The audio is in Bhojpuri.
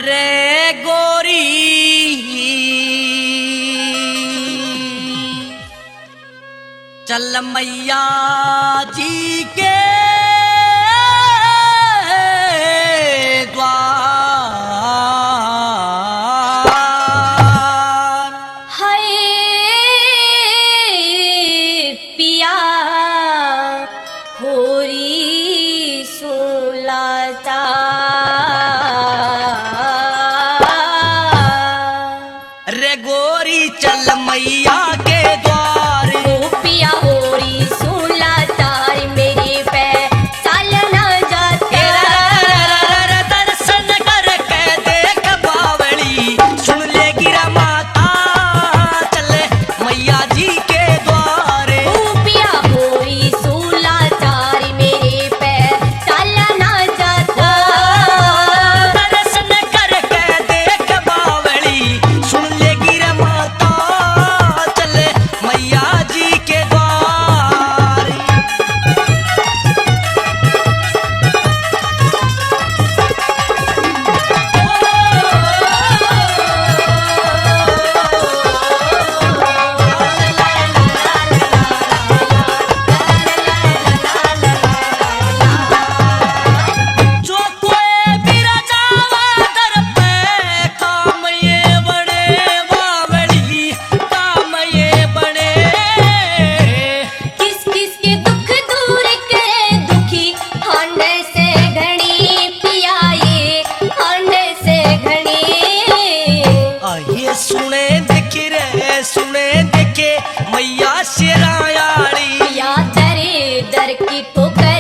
रे गोरी चल मैया जी के द्वार। हाय पिया होरी सुलाता रे गोरी चल मैया के द्वार। ओ पिया होरी सुलाता मेरे पे चल ना जाता। दर्शन करके देख बावली सुन ले गिरा माता चले मैया जी के द्वार। ओ पिया होरी सुलाता मेरे पे चल ना जाता। दर्शन करके देख बावली सुन ले गिरा माता चले मैया जी के द्वार। जो कोई बिरा जावा दर पे काम ये बड़े बावली काम ये बड़े। किस किस के दुख दूर करे दुखी होने से घनी पिया ये होने से घनी। आइए सुने देखे रे सुने देखे मैया शेरायाली। पिया तेरे दर की ठोकर